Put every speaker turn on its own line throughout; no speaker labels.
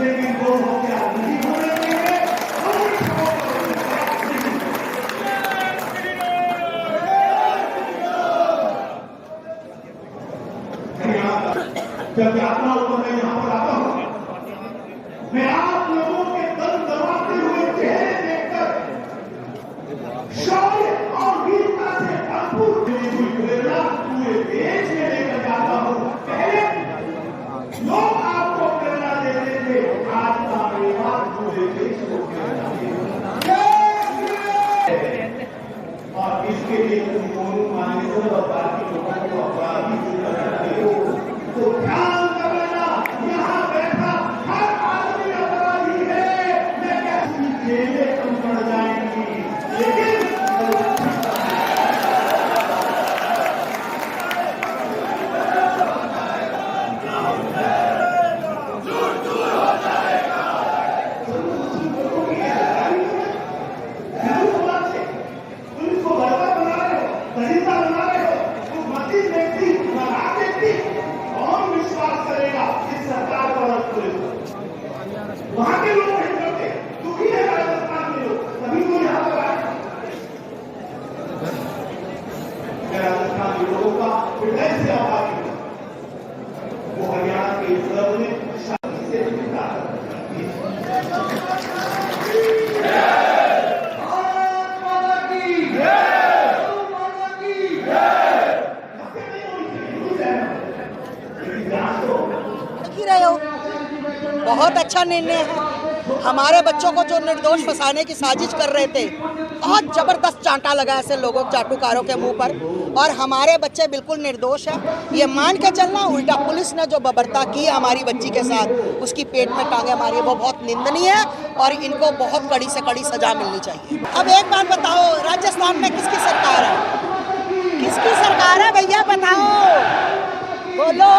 लेकिन वो क्या नहीं होने देंगे। जब यात्रा होकर मैं यहाँ पर आता हूँ, मैं आप लोगों के दम दबाते हुए चेहरे देखकर शौर्य और वीरता से भरपूर प्रेरणा पूरे देश में लेकर जाता हूँ। पहले लोग आपको प्रेरणा देते थे, आज का परिवार पूरे देश को प्रेरणा देता है। और इसके लिए तुम दोनों मान्यता और बाकी लोगों को अपराधी करते हो तो ध्यान कर लेना, यहाँ बैठा हर आदमी अपराधी है। मैं कैसी जेलें कम पड़ जाएंगी, लेकिन वहां के लोग नहीं करते, दुखी है राजस्थान के लोग, तभी तो यहाँ पर आए। राजस्थान के लोगों का हृदय से आभारी हूं। वो हरियाणा के क्लब में शादी से मिलता है।
बहुत अच्छा निर्णय है। हमारे बच्चों को जो निर्दोष फंसाने की साजिश कर रहे थे, बहुत जबरदस्त चांटा लगा ऐसे लोगों चाटुकारों के मुंह पर, और हमारे बच्चे बिल्कुल निर्दोष हैं। ये मान के चलना, उल्टा पुलिस ने जो बर्बरता की हमारी बच्ची के साथ, उसकी पेट में टांगे मारी, वो बहुत निंदनीय है और इनको बहुत कड़ी से कड़ी सजा मिलनी चाहिए। अब एक बात बताओ, राजस्थान में किसकी सरकार है? किसकी सरकार है भैया, बताओ, बोलो,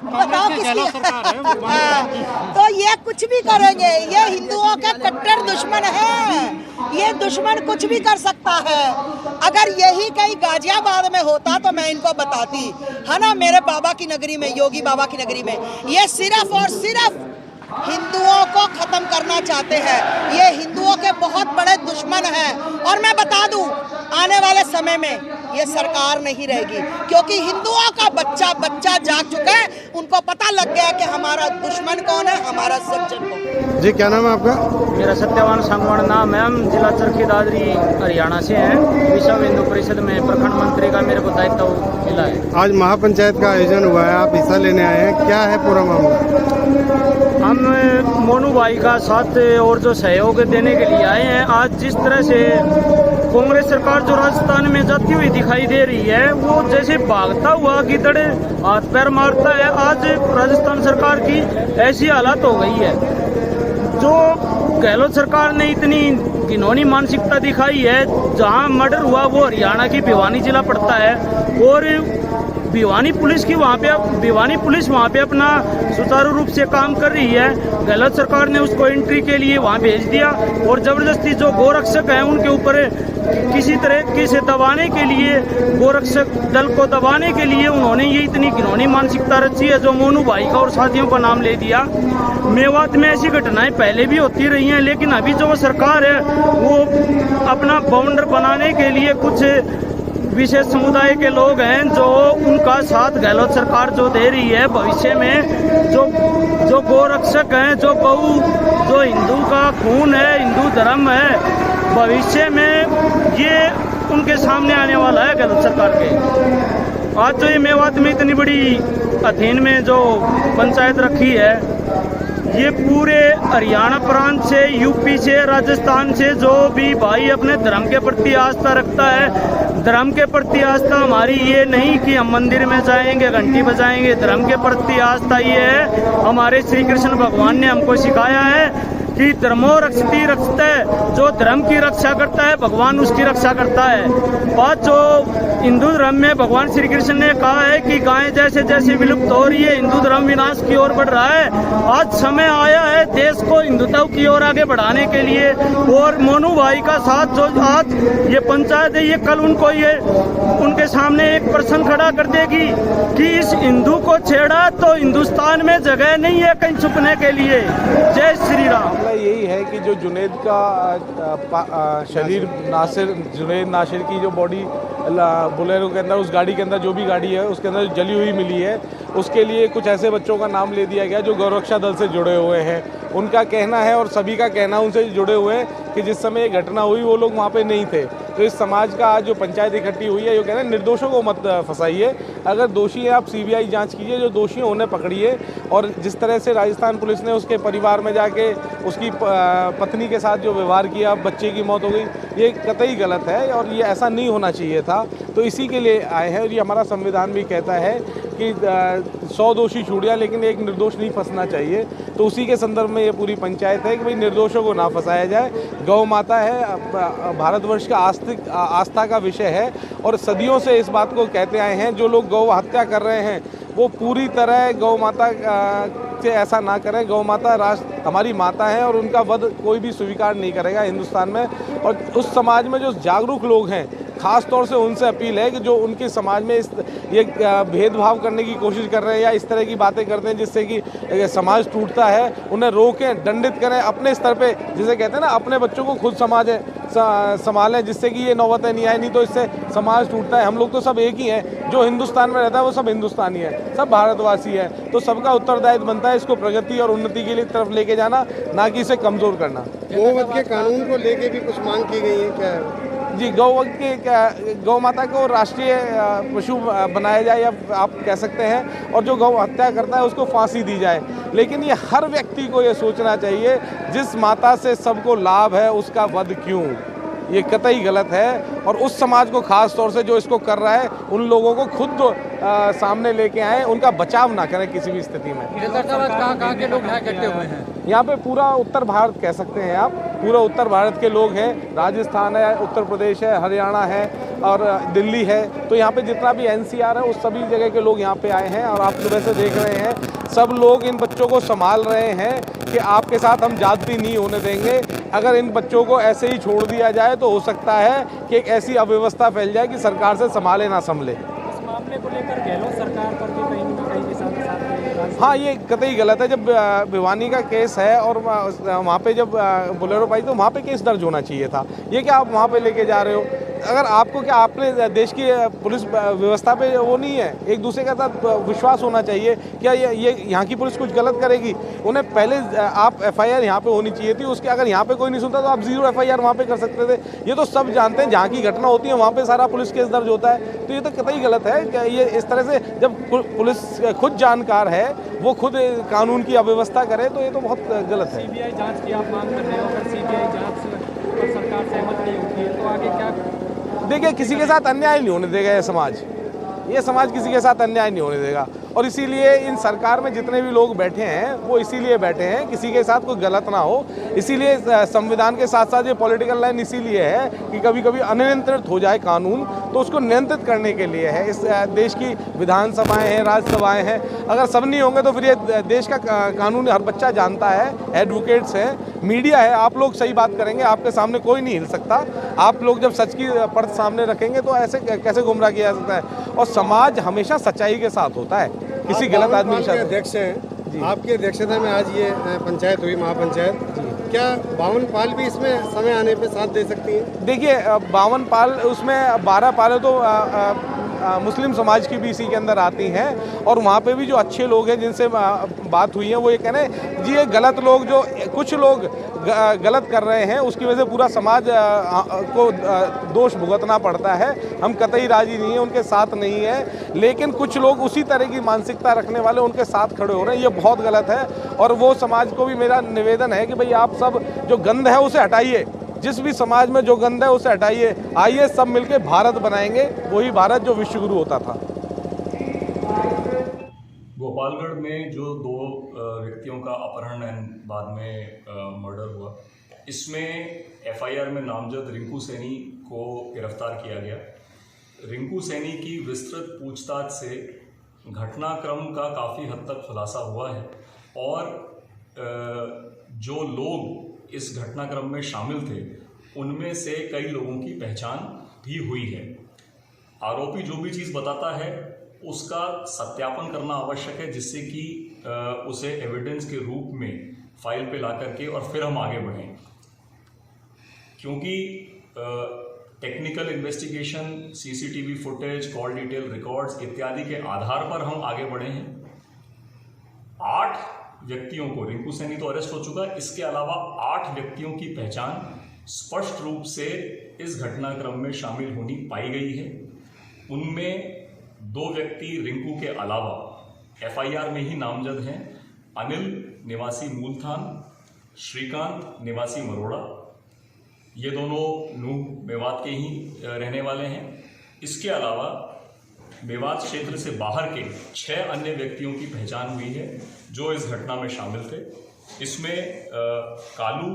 बताओ किसकी सरकार है? तो ये कुछ भी करेंगे, ये हिंदुओं के कट्टर दुश्मन हैं। ये दुश्मन कुछ भी कर सकता है। अगर यही कहीं गाजियाबाद में होता तो मैं इनको बताती, है ना, मेरे बाबा की नगरी में, योगी बाबा की नगरी में, ये सिर्फ और सिर्फ हिंदुओं को खत्म करना चाहते हैं। ये हिंदुओं के बहुत बड़े दुश्मन हैं। और मैं बता दूं, आने वाले समय में ये सरकार नहीं रहेगी, क्योंकि हिंदुओं का बच्चा बच्चा जाग चुका है। उनको पता लग गया कि हमारा दुश्मन कौन है, हमारा सज्जन कौन है।
जी, क्या नाम है आपका?
मेरा सत्यवान सांगवान नाम है। हम जिला चरखी दादरी हरियाणा से हैं। विश्व हिंदू परिषद में प्रखंड मंत्री का मेरे को दायित्व मिला है।
आज महापंचायत का आयोजन हुआ है, आप हिस्सा लेने आए हैं, क्या है पूरा मामला?
हम मोनू भाई का साथ और जो सहयोग देने के लिए आए हैं। आज जिस तरह से कांग्रेस सरकार जो राजस्थान में जाती हुई दिखाई दे रही है, वो जैसे भागता हुआ गिद्धड़ हाथ पैर मारता है। आज राजस्थान सरकार की ऐसी हालत हो गई है। जो गहलोत सरकार ने इतनी घिनौनी मानसिकता दिखाई है, जहां मर्डर हुआ वो हरियाणा की भिवानी जिला पड़ता है, और भिवानी पुलिस वहाँ पे अपना सुचारू रूप से काम कर रही है। गहलोत सरकार ने उसको एंट्री के लिए वहाँ भेज दिया, और जबरदस्ती जो गोरक्षक हैं उनके ऊपर किसी तरह से दबाने के लिए, गोरक्षक दल को दबाने के लिए उन्होंने ये इतनी घिनौनी मानसिकता रची है, जो मोनू भाई का और साथियों का नाम ले दिया। मेवात में ऐसी घटनाएं पहले भी होती रही हैं, लेकिन अभी जो सरकार है वो अपना बाउंडर बनाने के लिए कुछ विशेष समुदाय के लोग हैं जो उनका साथ गहलोत सरकार जो दे रही है। भविष्य में जो गोरक्षक हैं, जो गौ, जो हिंदू का खून है, हिंदू धर्म है, भविष्य में ये उनके सामने आने वाला है गहलोत सरकार के। आज जो ये मेवात में इतनी बड़ी अधीन में जो पंचायत रखी है, ये पूरे हरियाणा प्रांत से, यूपी से, राजस्थान से जो भी भाई अपने धर्म के प्रति आस्था रखता है, धर्म के प्रति आस्था हमारी ये नहीं कि हम मंदिर में जाएंगे घंटी बजाएंगे। धर्म के प्रति आस्था ये है, हमारे श्री कृष्ण भगवान ने हमको सिखाया है कि धर्मो रक्षति रक्षते, जो धर्म की रक्षा करता है भगवान उसकी रक्षा करता है। बात जो हिंदू धर्म में भगवान श्री कृष्ण ने कहा है कि गायें जैसे जैसे विलुप्त हो रही है, हिंदू धर्म विनाश की ओर बढ़ रहा है। आज समय आया है देश को हिंदुत्व की ओर आगे बढ़ाने के लिए। और मोनू भाई का साथ जो आज ये पंचायत है, ये कल उनको ये उनके सामने एक प्रश्न खड़ा कर देगी कि इस हिंदू को छेड़ा तो हिंदुस्तान में जगह नहीं है कहीं छुपने के लिए। जय श्री राम।
मामला यही है कि जो जुनैद का शरीर जुनैद नासिर की जो बॉडी बोलेरो के अंदर, उस गाड़ी के अंदर जो भी गाड़ी है उसके अंदर जली हुई मिली है, उसके लिए कुछ ऐसे बच्चों का नाम ले दिया गया जो गौरक्षा दल से जुड़े हुए हैं। उनका कहना है और सभी का कहना उनसे जुड़े हुए हैं कि जिस समय ये घटना हुई वो लोग वहाँ पे नहीं थे। तो इस समाज का आज जो पंचायत इकट्ठी हुई है, ये कह रहे हैं निर्दोषों को मत फंसाइए, अगर दोषी हैं आप सीबीआई जांच कीजिए, जो दोषी हैं उन्हें पकड़िए। और जिस तरह से राजस्थान पुलिस ने उसके परिवार में जाके उसकी पत्नी के साथ जो व्यवहार किया, बच्चे की मौत हो गई, ये कतई गलत है और ये ऐसा नहीं होना चाहिए था। तो इसी के लिए आए हैं और ये हमारा संविधान भी कहता है कि 100 दोषी छूट जाए लेकिन एक निर्दोष नहीं फंसना चाहिए। तो उसी के संदर्भ में ये पूरी पंचायत है कि भाई निर्दोषों को ना फंसाया जाए। गौ माता है, भारतवर्ष का आस्था का विषय है और सदियों से इस बात को कहते आए हैं। जो लोग गौ हत्या कर रहे हैं वो पूरी तरह गौ माता से ऐसा ना करें। गौ माता राष्ट्र हमारी माता है और उनका वध कोई भी स्वीकार नहीं करेगा हिंदुस्तान में। और उस समाज में जो जागरूक लोग हैं, ख़ास तौर से उनसे अपील है कि जो उनके समाज में ये भेदभाव करने की कोशिश कर रहे हैं या इस तरह की बातें करते हैं जिससे कि समाज टूटता है, उन्हें रोकें, दंडित करें अपने स्तर पे। जिसे कहते हैं ना, अपने बच्चों को खुद संभालें जिससे कि ये नौबतें नहीं आए, नहीं तो इससे समाज टूटता है। हम लोग तो सब एक ही हैं, जो हिंदुस्तान में रहता है वो सब हिंदुस्तानी है, सब भारतवासी है। तो सबका उत्तरदायित्व बनता है इसको प्रगति और उन्नति के लिए तरफ लेके जाना, ना कि इसे कमज़ोर करना।
गोवध के कानून को लेके भी कुछ मांग की गई है क्या?
जी, गौ माता को राष्ट्रीय पशु बनाया जाए या आप कह सकते हैं, और जो गौ हत्या करता है उसको फांसी दी जाए। लेकिन ये हर व्यक्ति को ये सोचना चाहिए जिस माता से सबको लाभ है उसका वध क्यों, ये कतई गलत है। और उस समाज को खास तौर से जो इसको कर रहा है उन लोगों को खुद सामने लेके आए, उनका बचाव ना करें किसी भी स्थिति में।
कहाँ के लोग यहाँ इकट्ठे हुए हैं?
यहाँ पे पूरा उत्तर भारत कह सकते हैं आप, पूरा उत्तर भारत के लोग हैं। राजस्थान है, उत्तर प्रदेश है, हरियाणा है और दिल्ली है। तो यहाँ पे जितना भी NCR है उस सभी जगह के लोग यहाँ पे आए हैं। और आप सुबह से देख रहे हैं सब लोग इन बच्चों को संभाल रहे हैं कि आपके साथ हम जाति नहीं होने देंगे। अगर इन बच्चों को ऐसे ही छोड़ दिया जाए तो हो सकता है कि एक ऐसी अव्यवस्था फैल जाए कि सरकार से संभाले ना संभले।
इस मामले को लेकर गहलोत सरकार पर भी कहीं ना कहीं किसान के साथ
हाँ, ये कतई गलत है। जब भिवानी का केस है और वहाँ पे जब बोलेरो पाई तो वहाँ पे केस दर्ज होना चाहिए था। ये क्या आप वहाँ पे लेके जा रहे हो? अगर आपको क्या अपने देश की पुलिस व्यवस्था पे वो नहीं है, एक दूसरे के साथ विश्वास होना चाहिए। क्या ये यहाँ की पुलिस कुछ गलत करेगी? उन्हें पहले आप FIR यहाँ पे होनी चाहिए थी। उसके अगर यहाँ पे कोई नहीं सुनता तो आप 0 FIR वहाँ पे कर सकते थे। ये तो सब जानते हैं, जहाँ की घटना होती है वहाँ पे सारा पुलिस केस दर्ज होता है। तो ये तो कतई गलत है कि ये इस तरह से जब पुलिस खुद जानकार है वो खुद कानून की अव्यवस्था करे तो ये तो बहुत गलत है।
CBI जाँच की आप मांग कर रहे हो, अगर CBI जाँच पर सरकार सहमत नहीं होती है तो आगे क्या?
देखिए, किसी के साथ अन्याय नहीं होने देगा ये समाज किसी के साथ अन्याय नहीं होने देगा। और इसीलिए इन सरकार में जितने भी लोग बैठे हैं वो इसीलिए बैठे हैं किसी के साथ कोई गलत ना हो। इसीलिए संविधान के साथ साथ ये पॉलिटिकल लाइन इसीलिए है कि कभी कभी अनियंत्रित हो जाए कानून, तो उसको नियंत्रित करने के लिए है। इस देश की विधानसभाएं हैं, राज्यसभाएं हैं, अगर सब नहीं होंगे तो फिर ये देश का कानून हर बच्चा जानता है। एडवोकेट्स हैं, मीडिया है, आप लोग सही बात करेंगे, आपके सामने कोई नहीं हिल सकता। आप लोग जब सच की परत सामने रखेंगे तो ऐसे कैसे गुमराह किया जा सकता है? और समाज हमेशा सच्चाई के साथ होता है, किसी गलत आदमी के साथ।
अध्यक्ष हैं, आपकी अध्यक्षता में आज ये पंचायत हुई, महापंचायत। क्या 52 पाल भी इसमें समय आने पे साथ दे सकती हैं?
देखिए, 52 पाल, उसमें 12 पालें तो मुस्लिम समाज की भी इसी के अंदर आती हैं। और वहाँ पे भी जो अच्छे लोग हैं जिनसे बात हुई है वो ये कह रहे हैं जी, ये गलत लोग, जो कुछ लोग गलत कर रहे हैं उसकी वजह से पूरा समाज को दोष भुगतना पड़ता है। हम कतई राजी नहीं है, उनके साथ नहीं है। लेकिन कुछ लोग उसी तरह की मानसिकता रखने वाले उनके साथ खड़े हो रहे हैं, ये बहुत गलत है। और वो समाज को भी मेरा निवेदन है कि भाई आप सब जो गंद है उसे हटाइए, जिस भी समाज में जो गंद है उसे हटाइए। आइए सब मिलके भारत बनाएंगे, वही भारत जो विश्वगुरु होता था।
गोपालगढ़ में जो दो व्यक्तियों का अपहरण एंड बाद में मर्डर हुआ, इसमें एफआईआर में नामजद रिंकू सैनी को गिरफ्तार किया गया। रिंकू सैनी की विस्तृत पूछताछ से घटनाक्रम का काफ़ी हद तक खुलासा हुआ है और जो लोग इस घटनाक्रम में शामिल थे उनमें से कई लोगों की पहचान भी हुई है। आरोपी जो भी चीज़ बताता है उसका सत्यापन करना आवश्यक है, जिससे कि उसे एविडेंस के रूप में फाइल पे ला करके और फिर हम आगे बढ़ें, क्योंकि technical investigation, CCTV footage, call detail records इत्यादि के आधार पर हम आगे बढ़े हैं। 8 व्यक्तियों को, रिंकू सैनी तो अरेस्ट हो चुका है, इसके अलावा 8 व्यक्तियों की पहचान स्पष्ट रूप से इस घटनाक्रम में शामिल होनी पाई गई है। उनमें 2 व्यक्ति रिंकू के अलावा एफआईआर में ही नामजद हैं। अनिल निवासी मूलथान, श्रीकांत निवासी मरोड़ा, ये दोनों नूह मेवात के ही रहने वाले हैं। इसके अलावा मेवात क्षेत्र से बाहर के 6 अन्य व्यक्तियों की पहचान हुई है जो इस घटना में शामिल थे। इसमें कालू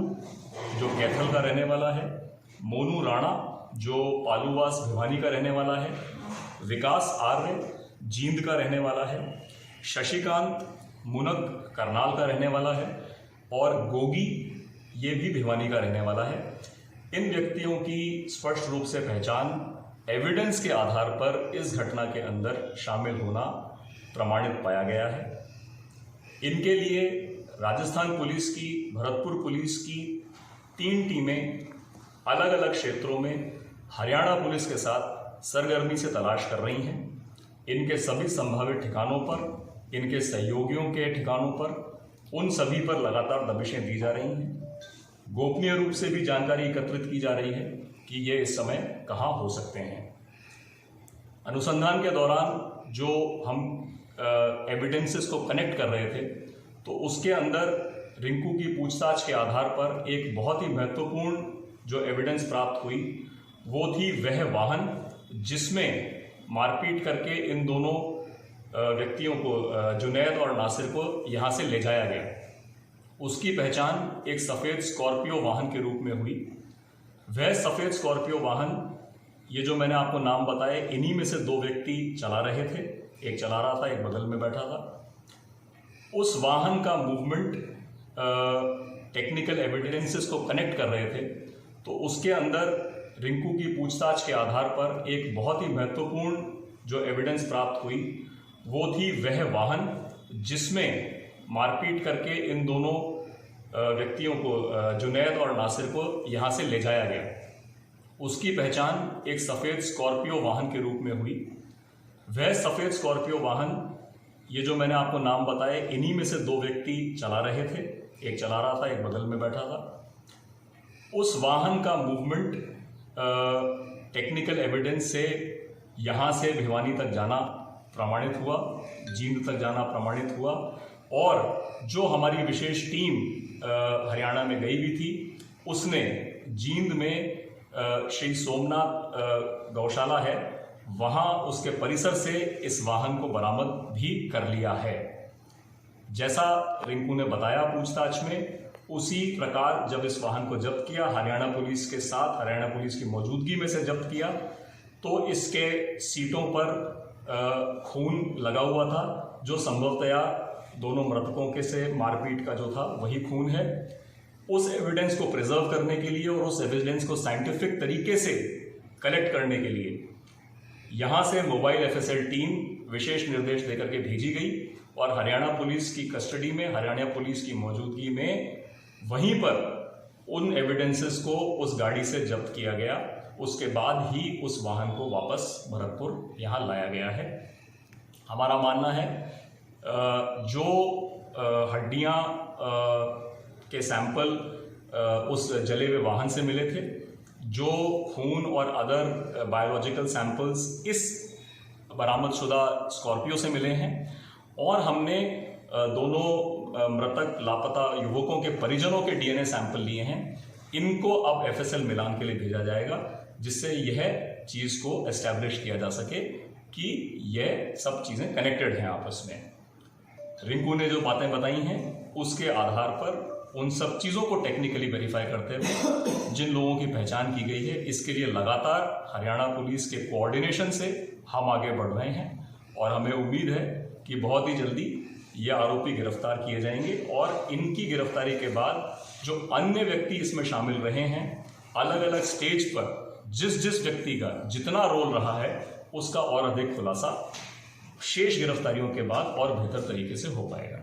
जो कैथल का रहने वाला है, मोनू राणा जो पालूवास भिवानी का रहने वाला है, विकास आर्य जींद का रहने वाला है, शशिकांत मुनक करनाल का रहने वाला है और गोगी ये भी भिवानी का रहने वाला है। इन व्यक्तियों की स्पष्ट रूप से पहचान एविडेंस के आधार पर इस घटना के अंदर शामिल होना प्रमाणित पाया गया है। इनके लिए राजस्थान पुलिस की, भरतपुर पुलिस की 3 टीमें अलग अलग क्षेत्रों में हरियाणा पुलिस के साथ सरगर्मी से तलाश कर रही हैं। इनके सभी संभावित ठिकानों पर, इनके सहयोगियों के ठिकानों पर, उन सभी पर लगातार दबिशें दी जा रही हैं। गोपनीय रूप से भी जानकारी एकत्रित की जा रही है कि ये इस समय कहाँ हो सकते हैं। अनुसंधान के दौरान जो हम एविडेंसेस को कनेक्ट कर रहे थे, तो उसके अंदर रिंकू की पूछताछ के आधार पर एक बहुत ही महत्वपूर्ण जो एविडेंस प्राप्त हुई वो थी वह वाहन जिसमें मारपीट करके इन दोनों व्यक्तियों को, जुनैद और नासिर को यहाँ से ले जाया गया। उसकी पहचान एक सफ़ेद स्कॉर्पियो वाहन के रूप में हुई। वह सफ़ेद स्कॉर्पियो वाहन, ये जो मैंने आपको नाम बताए, इन्हीं में से 2 व्यक्ति चला रहे थे। एक चला रहा था, एक बगल में बैठा था। उस वाहन का मूवमेंट टेक्निकल एविडेंसेस को कनेक्ट कर रहे थे, तो उसके अंदर रिंकू की पूछताछ के आधार पर एक बहुत ही महत्वपूर्ण जो एविडेंस प्राप्त हुई वो थी वह वाहन जिसमें मारपीट करके इन दोनों व्यक्तियों को, जुनैद और नासिर को यहाँ से ले जाया गया। उसकी पहचान एक सफ़ेद स्कॉर्पियो वाहन के रूप में हुई। वह सफ़ेद स्कॉर्पियो वाहन, ये जो मैंने आपको नाम बताए, इन्हीं में से 2 व्यक्ति चला रहे थे। एक चला रहा था, एक बगल में बैठा था। उस वाहन का मूवमेंट टेक्निकल एविडेंस से यहाँ से भिवानी तक जाना प्रमाणित हुआ, जींद तक जाना प्रमाणित हुआ और जो हमारी विशेष टीम हरियाणा में गई हुई थी उसने जींद में श्री सोमनाथ गौशाला है, वहाँ उसके परिसर से इस वाहन को बरामद भी कर लिया है। जैसा रिंकू ने बताया पूछताछ में, उसी प्रकार जब इस वाहन को जब्त किया, हरियाणा पुलिस के साथ, हरियाणा पुलिस की मौजूदगी में से जब्त किया, तो इसके सीटों पर खून लगा हुआ था, जो संभवतया दोनों मृतकों के से मारपीट का जो था वही खून है। उस एविडेंस को प्रिजर्व करने के लिए और उस एविडेंस को साइंटिफिक तरीके से कलेक्ट करने के लिए यहाँ से मोबाइल एफएसएल टीम विशेष निर्देश देकर के भेजी गई और हरियाणा पुलिस की कस्टडी में, हरियाणा पुलिस की मौजूदगी में वहीं पर उन एविडेंसेस को उस गाड़ी से जब्त किया गया। उसके बाद ही उस वाहन को वापस भरतपुर यहाँ लाया गया है। हमारा मानना है जो हड्डियाँ के सैंपल उस जले हुए वाहन से मिले थे, जो खून और अदर बायोलॉजिकल सैंपल्स इस बरामदशुदा स्कॉर्पियो से मिले हैं और हमने दोनों मृतक लापता युवकों के परिजनों के डीएनए सैंपल लिए हैं। इनको अब एफएसएल मिलान के लिए भेजा जाएगा, जिससे यह चीज़ को एस्टैब्लिश किया जा सके कि यह सब चीज़ें कनेक्टेड हैं आपस में। रिंकू ने जो बातें बताई हैं उसके आधार पर उन सब चीज़ों को टेक्निकली वेरीफाई करते हुए जिन लोगों की पहचान की गई है, इसके लिए लगातार हरियाणा पुलिस के कोऑर्डिनेशन से हम आगे बढ़ रहे हैं और हमें उम्मीद है कि बहुत ही जल्दी ये आरोपी गिरफ्तार किए जाएंगे और इनकी गिरफ्तारी के बाद जो अन्य व्यक्ति इसमें शामिल रहे हैं, अलग अलग स्टेज पर जिस जिस व्यक्ति का जितना रोल रहा है उसका और अधिक खुलासा शेष गिरफ्तारियों के बाद और बेहतर तरीके से हो पाएगा।